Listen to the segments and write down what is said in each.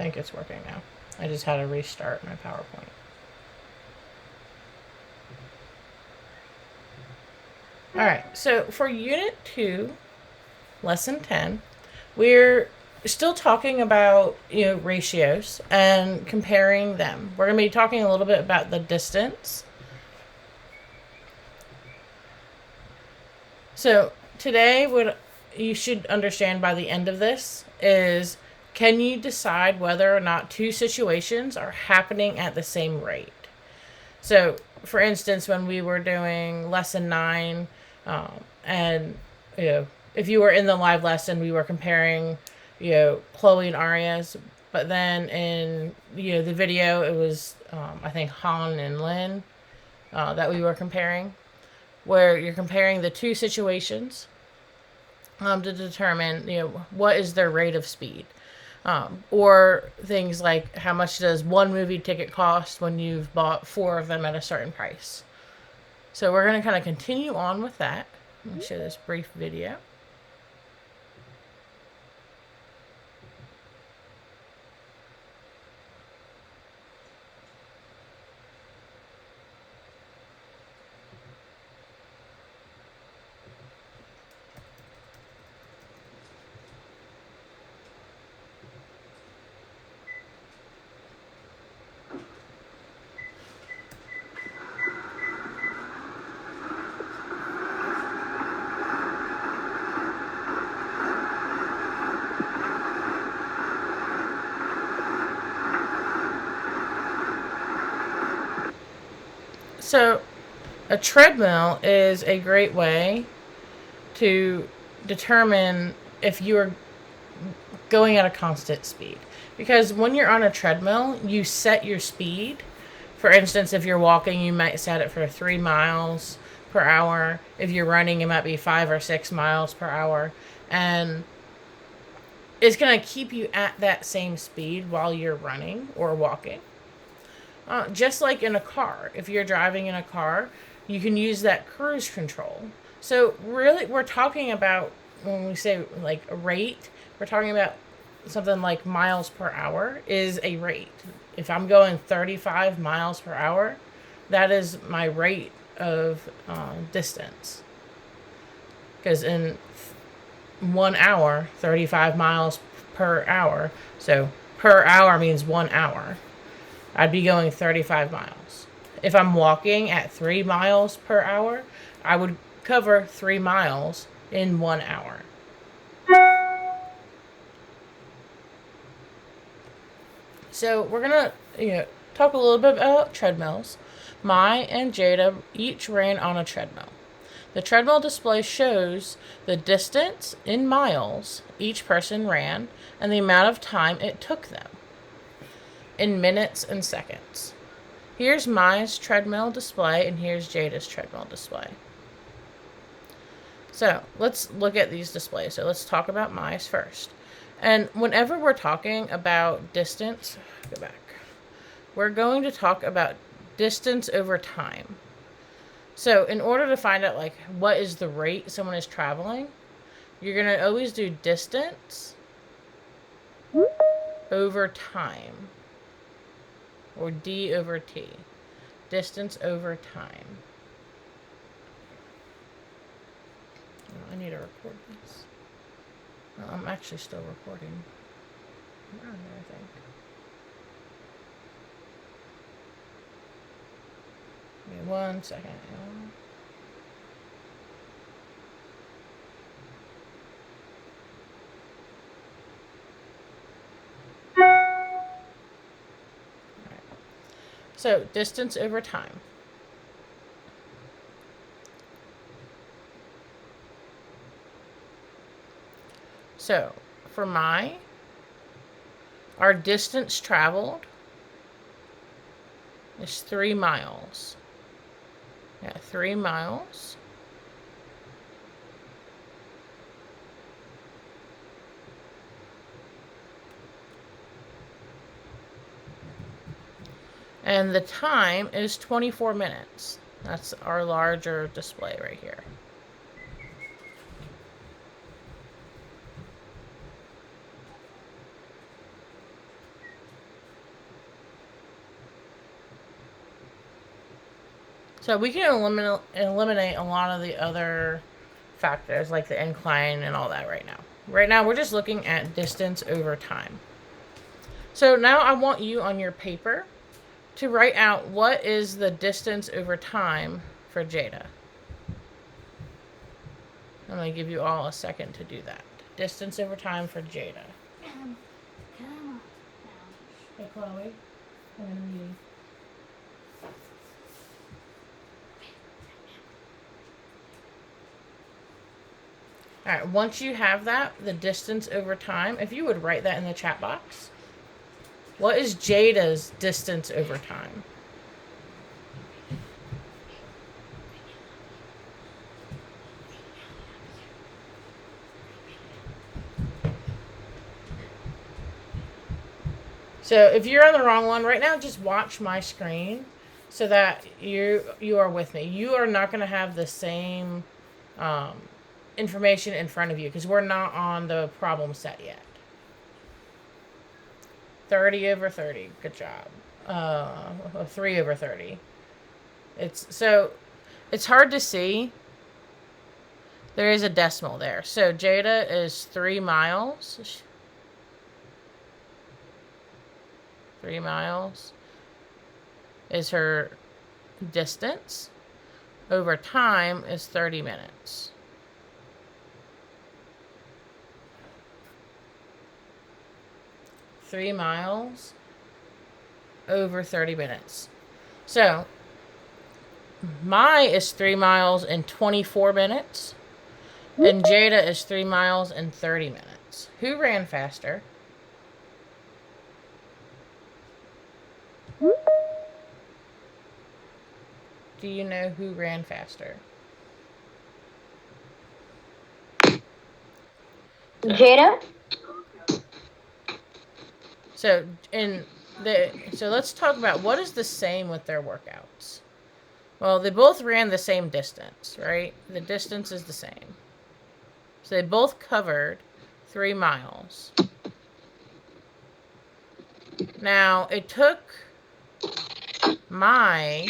think it's working now. I just had to restart my PowerPoint. Alright, so for Unit 2, Lesson 10, we're still talking about, ratios and comparing them. We're going to be talking a little bit about the distance. So today, what you should understand by the end of this is, can you decide whether or not two situations are happening at the same rate? So, for instance, when we were doing Lesson 9, and, if you were in the live lesson, we were comparing, Chloe and Arya's, but then in, the video, it was, I think, Han and Lynn that we were comparing, where you're comparing the two situations to determine, what is their rate of speed. Or things like, how much does one movie ticket cost when you've bought 4 of them at a certain price. So we're going to kind of continue on with that. Let me show this brief video. So, a treadmill is a great way to determine if you are going at a constant speed. Because when you're on a treadmill, you set your speed. For instance, if you're walking, you might set it for 3 miles per hour. If you're running, it might be 5 or 6 miles per hour. And it's going to keep you at that same speed while you're running or walking. Just like in a car. If you're driving in a car, you can use that cruise control. So really, we're talking about, when we say like a rate, we're talking about something like miles per hour is a rate. If I'm going 35 miles per hour, that is my rate of distance. Because in 1 hour, 35 miles per hour. So per hour means 1 hour. I'd be going 35 miles. If I'm walking at 3 miles per hour, I would cover 3 miles in 1 hour. So we're going to talk a little bit about treadmills. Mai and Jada each ran on a treadmill. The treadmill display shows the distance in miles each person ran and the amount of time it took them in minutes and seconds. Here's Mai's treadmill display and here's Jada's treadmill display. So let's look at these displays. So let's talk about Mai's first. And whenever we're talking about distance, go back. We're going to talk about distance over time. So in order to find out like what is the rate someone is traveling, you're going to always do distance over time. Or D over T. Distance over time. Oh, I need to record this. Oh, I'm actually still recording. I'm on there, I think. Give me 1 second. So, distance over time. So, for our distance traveled is 3 miles. Yeah, 3 miles. And the time is 24 minutes. That's our larger display right here. So we can eliminate a lot of the other factors like the incline and all that right now. Right now we're just looking at distance over time. So now I want you on your paper to write out what is the distance over time for Jada. I'm going to give you all a second to do that. Distance over time for Jada. Come on. Hey, Chloe. I'm in a meeting. All right, once you have that, the distance over time, if you would write that in the chat box. What is Jada's distance over time? So if you're on the wrong one right now, just watch my screen so that you are with me. You are not going to have the same information in front of you because we're not on the problem set yet. 30 over 30. Good job. 3 over 30. It's hard to see. There is a decimal there. So Jada is 3 miles. 3 miles is her distance. Over time is 30 minutes. Three miles over 30 minutes. So my is 3 miles in 24 minutes. And Jada is 3 miles in 30 minutes. Who ran faster? Do you know who ran faster? Jada? So let's talk about what is the same with their workouts. Well, they both ran the same distance, right? The distance is the same. So they both covered 3 miles. Now, it took my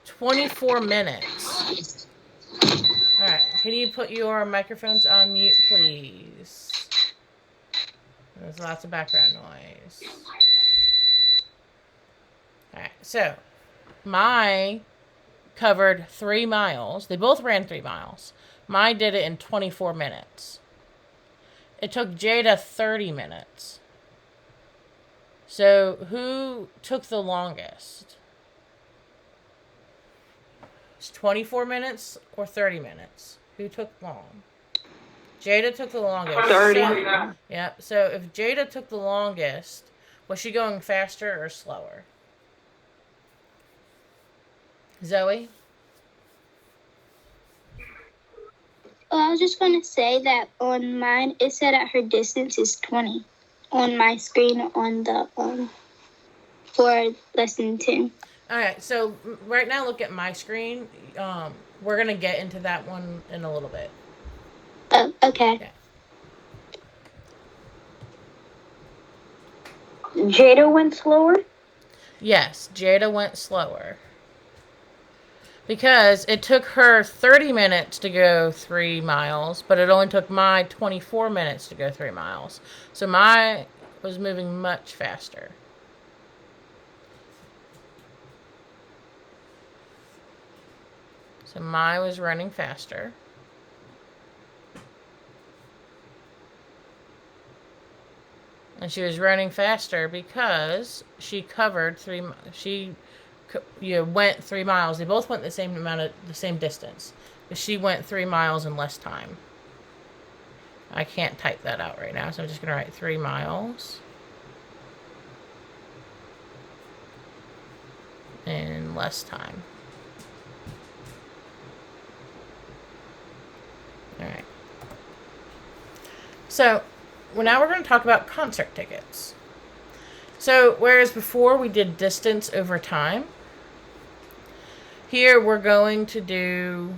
24 minutes. All right, can you put your microphones on mute, please? There's lots of background noise. All right, so my covered 3 miles. They both ran 3 miles. Mine did it in 24 minutes. It took Jada 30 minutes. So who took the longest? It's 24 minutes or 30 minutes? Who took long? Jada took the longest. 30. Yep. So if Jada took the longest, was she going faster or slower? Zoe? Well, I was just going to say that on mine, it said that her distance is 20 on my screen on the for lesson 10. All right. So right now, look at my screen. We're gonna get into that one in a little bit. Oh, okay. Yeah. Jada went slower? Yes, Jada went slower. Because it took her 30 minutes to go 3 miles, but it only took my 24 minutes to go 3 miles. So my was moving much faster. So my was running faster. And she was running faster because she covered went 3 miles. They both went the same distance, but she went 3 miles in less time. I can't type that out right now, so I'm just gonna write 3 miles in less time. All right. So now we're going to talk about concert tickets. So whereas before we did distance over time, here we're going to do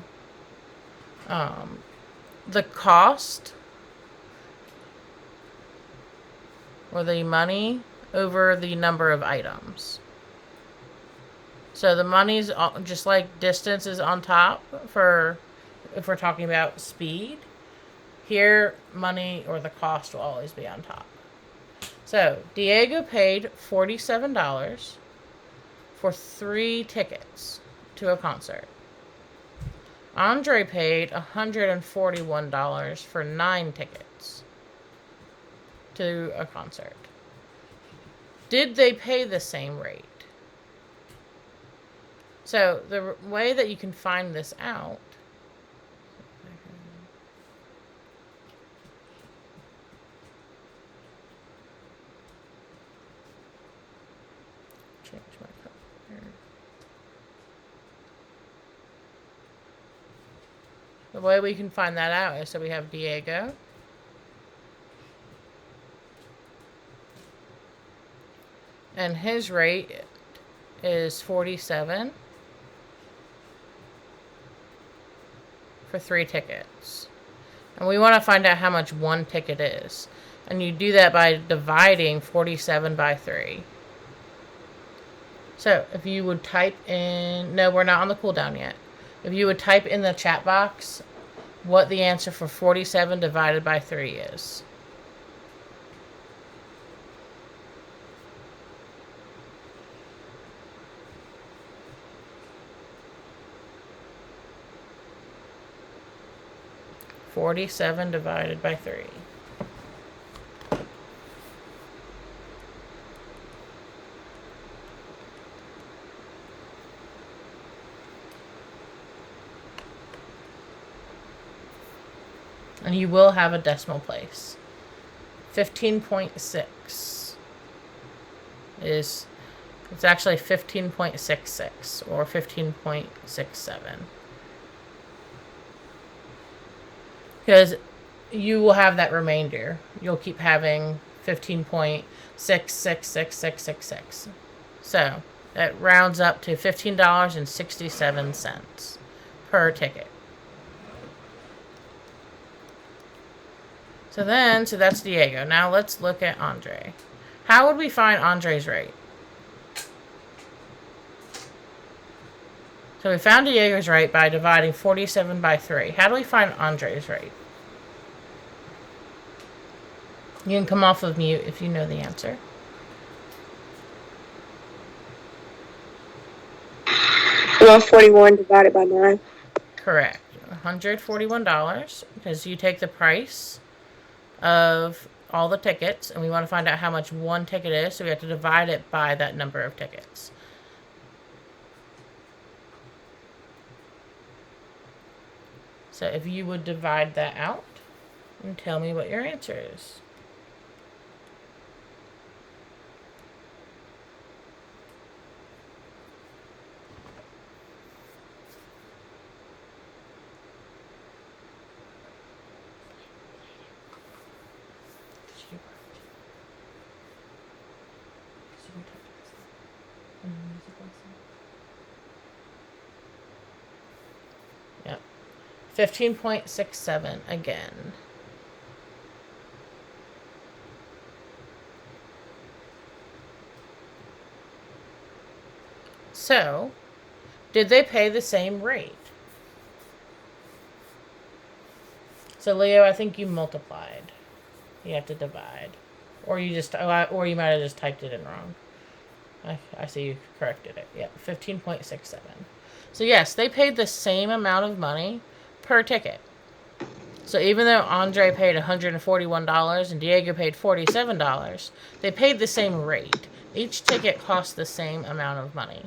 the cost or the money over the number of items. So the money's just like distance is on top for if we're talking about speed. Here, money or the cost will always be on top. So Diego paid $47 for 3 tickets to a concert. Andre paid $141 for 9 tickets to a concert. Did they pay the same rate? So the way that you can find this out change my color. The way we can find that out is so we have Diego. And his rate is 47 for 3 tickets. And we want to find out how much one ticket is. And you do that by dividing 47 by 3. So if you would type in, no, we're not on the cooldown yet. If you would type in the chat box what the answer for 47 divided by 3 is. $47 divided by 3. And you will have a decimal place. 15.6 is, it's actually 15.66 or 15.67. Because you will have that remainder. You'll keep having 15.666666. So that rounds up to $15.67 per ticket. So that's Diego. Now let's look at Andre. How would we find Andre's rate? So we found Diego's rate by dividing 47 by 3. How do we find Andre's rate? You can come off of mute if you know the answer. $141 divided by 9. Correct. $141 because you take the price of all the tickets and we want to find out how much one ticket is, so we have to divide it by that number of tickets. So if you would divide that out and tell me what your answer is. Yep. 15.67 again. So, did they pay the same rate? So Leo, I think you multiplied. You have to divide. Or you might have just typed it in wrong. I see you corrected it. Yeah, 15.67. So yes, they paid the same amount of money per ticket. So even though Andre paid $141 and Diego paid $47, they paid the same rate. Each ticket cost the same amount of money.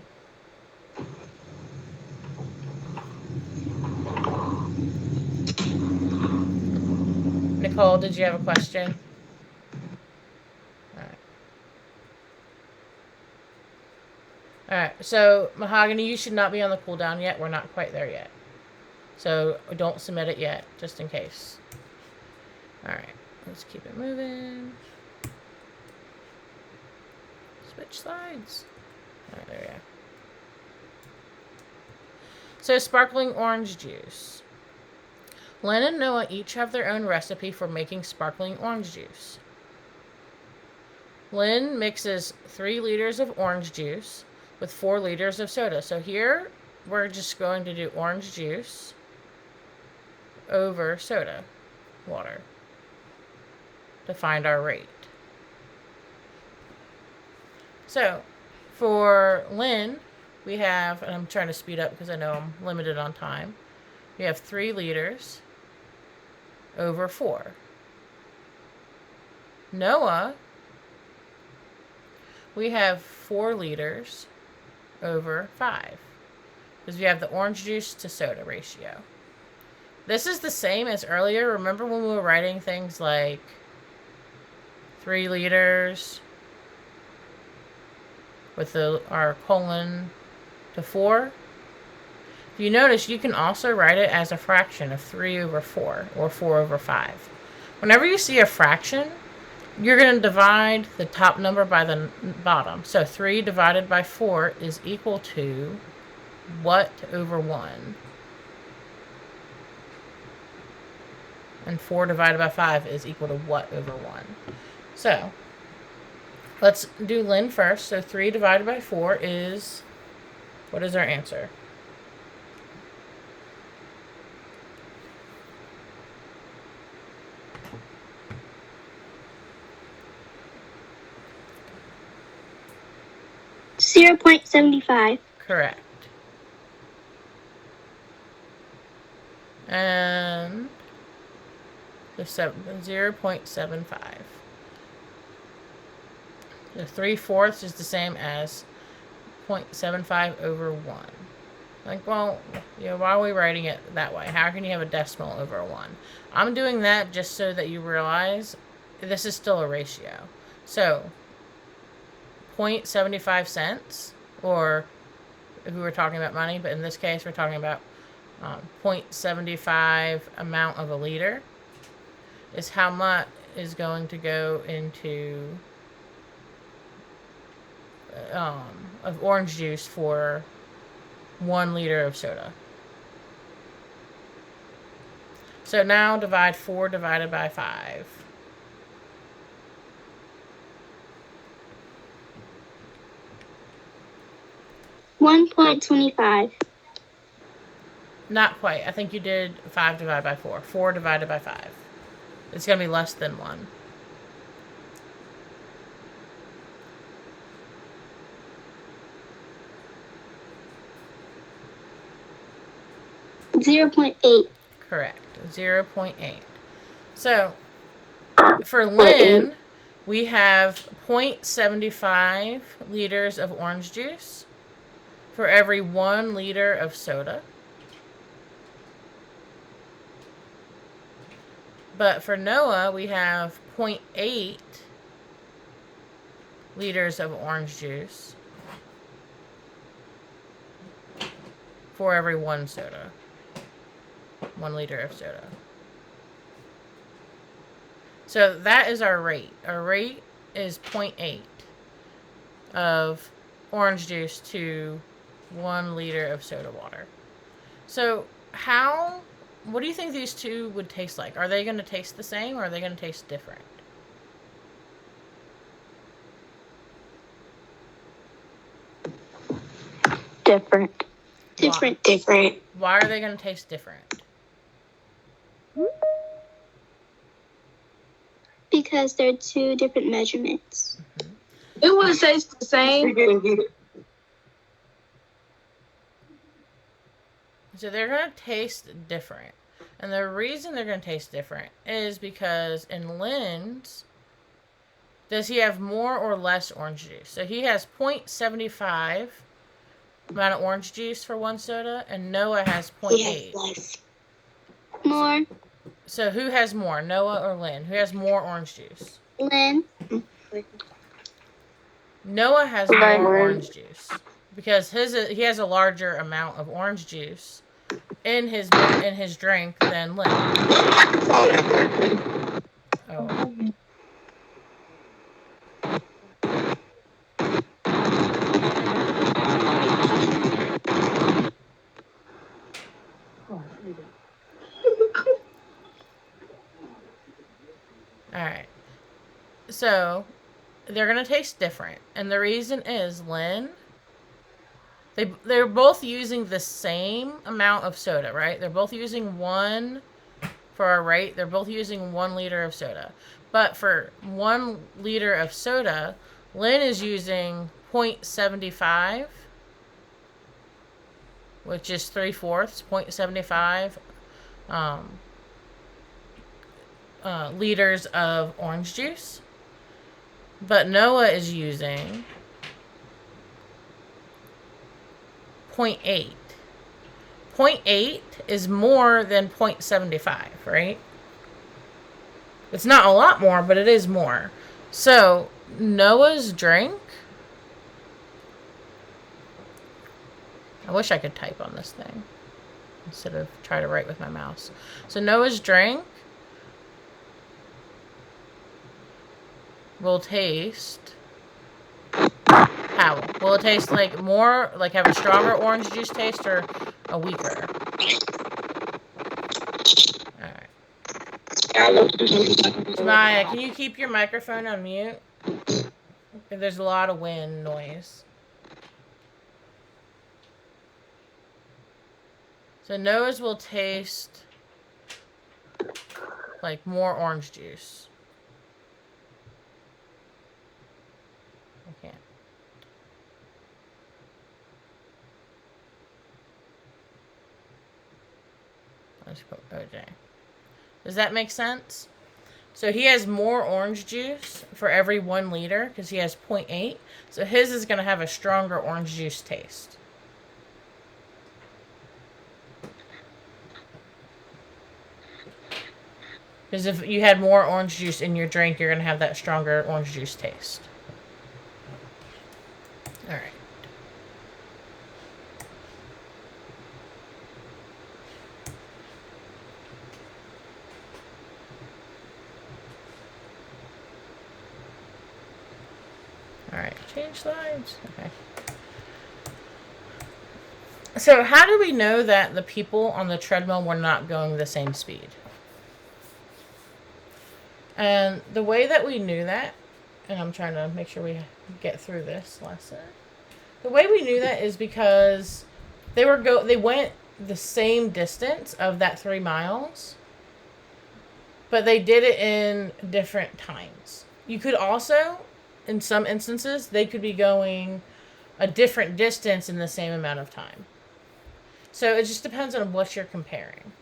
Nicole, did you have a question? Alright, so Mahogany, you should not be on the cooldown yet. We're not quite there yet. So don't submit it yet, just in case. Alright, let's keep it moving. Switch slides. Alright, there we go. So sparkling orange juice. Lynn and Noah each have their own recipe for making sparkling orange juice. Lynn mixes 3 liters of orange juice, with 4 liters of soda. So here we're just going to do orange juice over soda water to find our rate. So for Lynn, we have, and I'm trying to speed up because I know I'm limited on time, we have 3 liters over 4. Noah, we have 4 liters over 5 because we have the orange juice to soda ratio. This is the same as earlier. Remember when we were writing things like 3 liters with our colon to 4? If you notice, you can also write it as a fraction of 3 over 4 or 4 over 5. Whenever you see a fraction, you're going to divide the top number by the bottom. So 3 divided by 4 is equal to what over 1? And 4 divided by 5 is equal to what over 1? So let's do Lynn first. So 3 divided by 4 is, what is our answer? .75. Correct. And the 0.75. The 3/4 is the same as 0.75 over 1. Like, well, why are we writing it that way? How can you have a decimal over a 1? I'm doing that just so that you realize this is still a ratio. So 0.75 cents, or if we were talking about money, but in this case we're talking about 0.75 amount of a liter, is how much is going to go into of orange juice for 1 liter of soda. So now divide 4 divided by 5. $1.25. Not quite. I think you did 5 divided by 4. 4 divided by 5. It's going to be less than 1. $0.8. Correct. 0.8. So for Lynn, we have 0.75 liters of orange juice for every 1 liter of soda. But for Noah, we have 0.8 liters of orange juice for every 1 soda. 1 liter of soda. So that is our rate. Our rate is 0.8 of orange juice to 1 liter of soda water. So what do you think these two would taste like? Are they going to taste the same, or are they going to taste different? Different. Different. Why are they going to taste different? Because they're 2 different measurements. It would taste the same. So they're going to taste different. And the reason they're going to taste different is because in Lynn's, does he have more or less orange juice? So he has 0.75 amount of orange juice for 1 soda, and Noah has 0.8. Less. More. So who has more, Noah or Lynn? Who has more orange juice? Lynn. Noah has more orange juice because he has a larger amount of orange juice in his drink than Lynn. Oh. Alright. So, they're going to taste different. And the reason is Lynn They're both using the same amount of soda, right? They're both using one for our rate. They're both using 1 liter of soda. But for 1 liter of soda, Lynn is using 0.75, which is 3/4, 0.75 liters of orange juice. But Noah is using 0.8. 0.8 is more than 0.75, right? It's not a lot more, but it is more. So Noah's drink, I wish I could type on this thing instead of try to write with my mouse. So Noah's drink will taste, how? Will it taste like more, like have a stronger orange juice taste or a weaker? Alright. Maya, can you keep your microphone on mute? There's a lot of wind noise. So Noah's will taste like more orange juice. I can't. Let's put OJ. Does that make sense? So he has more orange juice for every 1 liter because he has 0.8. So his is going to have a stronger orange juice taste. Because if you had more orange juice in your drink, you're going to have that stronger orange juice taste. All right. All right, change slides. Okay. So how do we know that the people on the treadmill were not going the same speed? And the way that we knew that, and I'm trying to make sure we get through this lesson. The way we knew that is because they went the same distance of that 3 miles, but they did it in different times. You could also, in some instances, they could be going a different distance in the same amount of time. So it just depends on what you're comparing.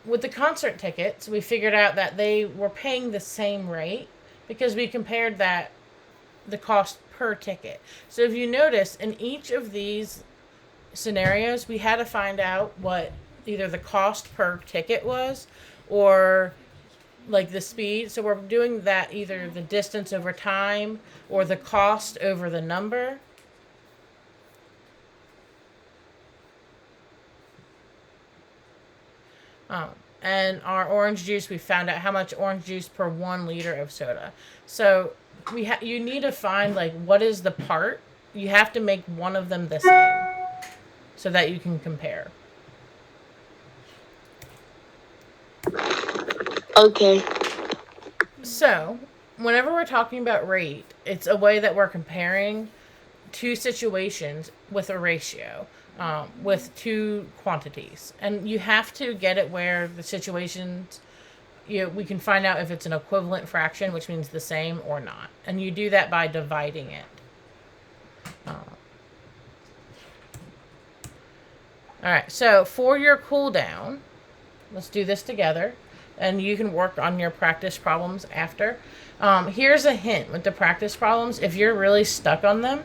With the concert tickets, we figured out that they were paying the same rate because we compared the cost per ticket. So if you notice, in each of these scenarios, we had to find out what either the cost per ticket was or like the speed. So we're doing that either the distance over time or the cost over the number. And our orange juice, we found out how much orange juice per 1 liter of soda. So you need to find like what is the part. You have to make one of them the same so that you can compare. Okay. So whenever we're talking about rate, it's a way that we're comparing two situations with a ratio. With two quantities, and you have to get it where the situations, we can find out if it's an equivalent fraction, which means the same or not, and you do that by dividing it. All right, so for your cool down, let's do this together, and you can work on your practice problems after. Here's a hint with the practice problems. If you're really stuck on them,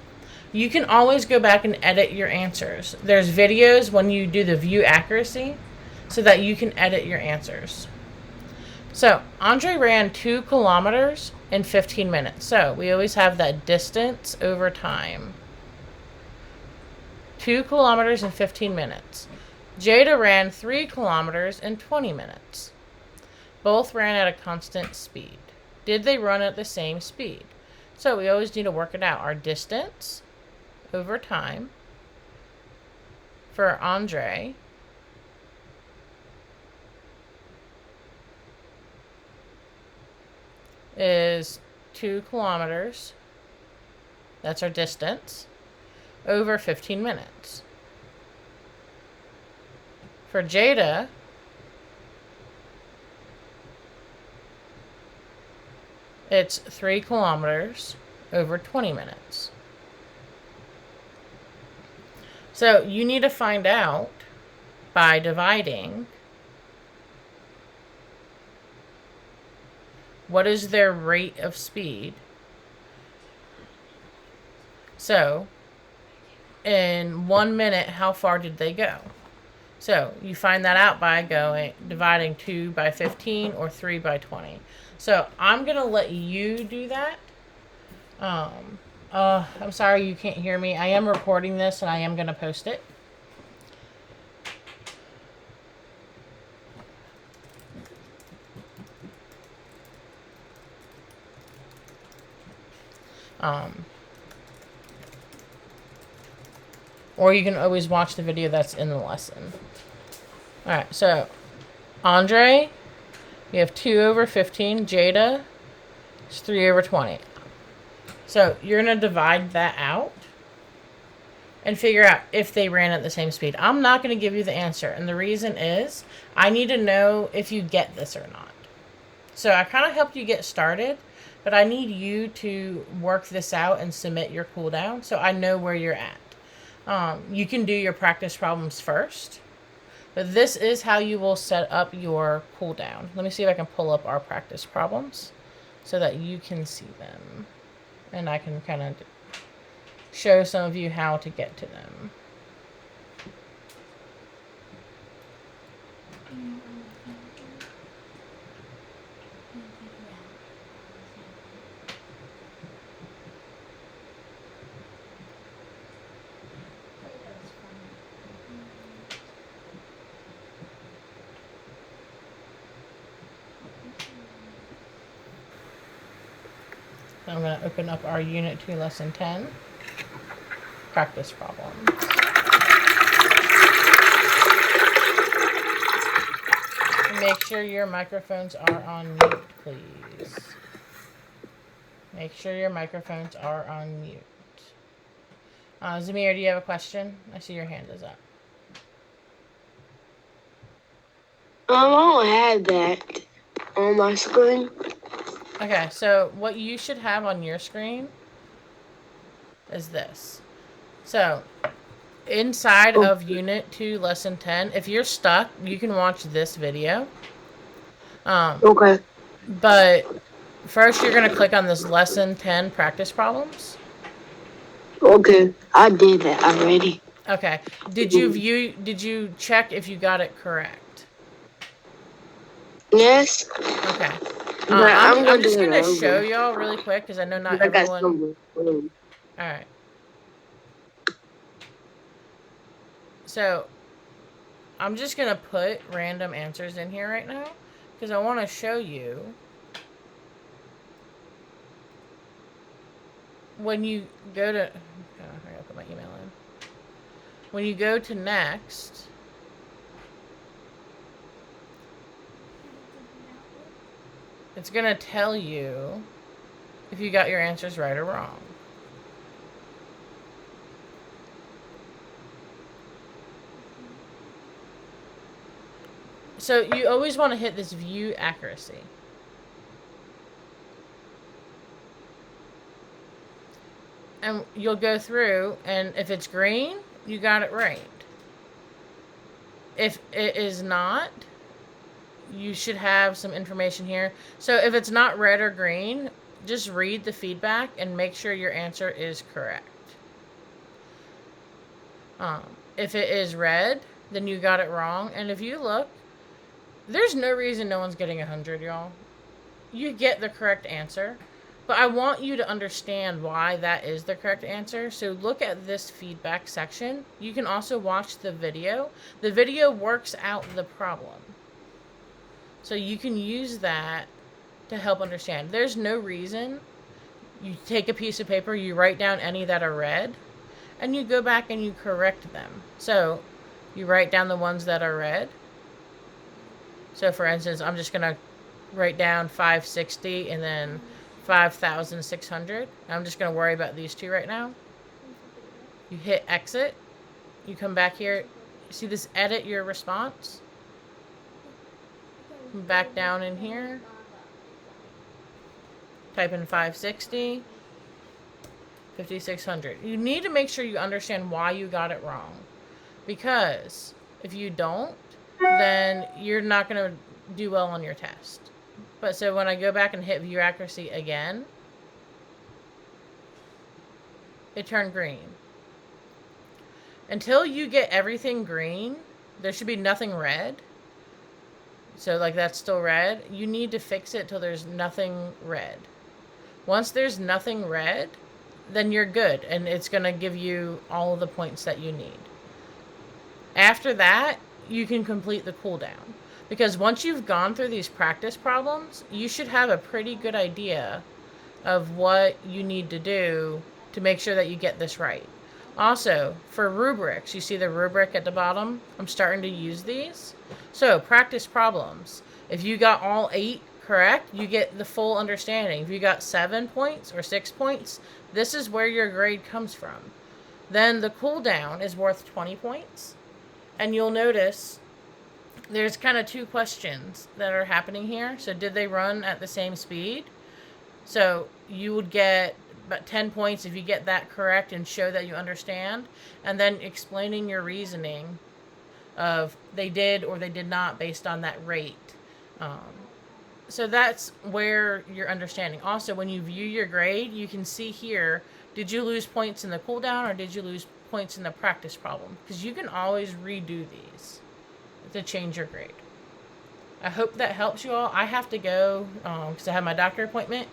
you can always go back and edit your answers. There's videos when you do the view accuracy so that you can edit your answers. So, Andre ran 2 kilometers in 15 minutes. So, we always have that distance over time. 2 kilometers in 15 minutes. Jada ran 3 kilometers in 20 minutes. Both ran at a constant speed. Did they run at the same speed? So, we always need to work it out. Our distance over time for Andre is 2 kilometers. That's our distance. over 15 minutes. For Jada, it's 3 kilometers over 20 minutes. So you need to find out by dividing what is their rate of speed. So in 1 minute, how far did they go? So you find that out by dividing 2 by 15 or 3 by 20. So I'm going to let you do that. I'm sorry you can't hear me. I am recording this and I am going to post it. Or you can always watch the video that's in the lesson. Alright, so Andre, you have 2 over 15. Jada is 3 over 20. So you're going to divide that out and figure out if they ran at the same speed. I'm not going to give you the answer. And the reason is I need to know if you get this or not. So I kind of helped you get started, but I need you to work this out and submit your cooldown so I know where you're at. You can do your practice problems first, but this is how you will set up your cooldown. Let me see if I can pull up our practice problems so that you can see them. And I can kind of show some of you how to get to them. I'm going to open up our Unit 2 Lesson 10 practice problem. Make sure your microphones are on mute, please. Make sure your microphones are on mute. Zamir, do you have a question? I see your hand is up. I don't have that on my screen. Okay, so what you should have on your screen is this. So, inside of Unit 2, Lesson 10, if you're stuck, you can watch this video. Okay. But first, you're going to click on this Lesson 10 practice problems. Okay, I did that already. Okay. Did you check if you got it correct? Yes. Okay. But I'm just going to show y'all really quick because I know not everyone... Alright. So, I'm just going to put random answers in here right now because I want to show you when you go to... I gotta put my email in. When you go to next... It's going to tell you if you got your answers right or wrong. So you always want to hit this view accuracy. And you'll go through, and if it's green, you got it right. If it is not, you should have some information here. So if it's not red or green, just read the feedback and make sure your answer is correct. If it is red, then you got it wrong. And if you look, there's no reason no one's getting 100, y'all. You get the correct answer. But I want you to understand why that is the correct answer. So look at this feedback section. You can also watch the video. The video works out the problem. So you can use that to help understand. There's no reason. You take a piece of paper, you write down any that are red, and you go back and you correct them. So you write down the ones that are red. So for instance, I'm just going to write down 560 and then 5,600. I'm just going to worry about these two right now. You hit exit. You come back here. See this edit your response? Come back down in here. Type in 560. 5600. You need to make sure you understand why you got it wrong. Because if you don't, then you're not going to do well on your test. But so when I go back and hit view accuracy again, it turned green. Until you get everything green, there should be nothing red. So like that's still red. You need to fix it till there's nothing red. Once there's nothing red, then you're good, and it's going to give you all of the points that you need. After that, you can complete the cooldown. Because once you've gone through these practice problems, you should have a pretty good idea of what you need to do to make sure that you get this right. Also, for rubrics, you see the rubric at the bottom? I'm starting to use these. So, practice problems. If you got all 8 correct, you get the full understanding. If you got 7 points or 6 points, this is where your grade comes from. Then the cooldown is worth 20 points. And you'll notice there's kind of 2 questions that are happening here. So did they run at the same speed? So you would get about 10 points if you get that correct and show that you understand. And then explaining your reasoning of they did or they did not based on that rate. So that's where you're understanding. Also, when you view your grade, you can see here, did you lose points in the cooldown or did you lose points in the practice problem? Because you can always redo these to change your grade. I hope that helps you all. I have to go because I have my doctor appointment.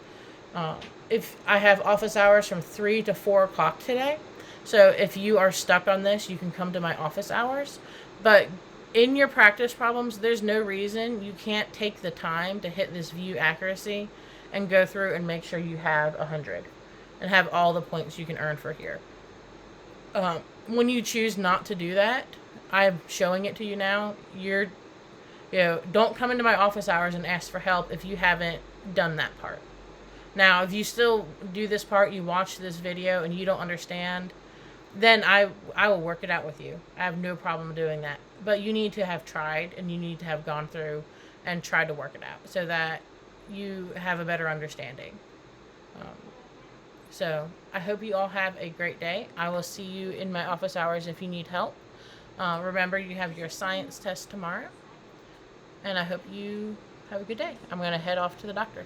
If I have office hours from 3 to 4 o'clock today. So if you are stuck on this, you can come to my office hours. But in your practice problems, there's no reason you can't take the time to hit this view accuracy and go through and make sure you have 100 and have all the points you can earn for here. When you choose not to do that, I'm showing it to you now. Don't come into my office hours and ask for help if you haven't done that part. Now, if you still do this part, you watch this video and you don't understand, then I will work it out with you. I have no problem doing that. But you need to have tried and you need to have gone through and tried to work it out so that you have a better understanding. So I hope you all have a great day. I will see you in my office hours if you need help. Remember, you have your science test tomorrow. And I hope you have a good day. I'm going to head off to the doctor.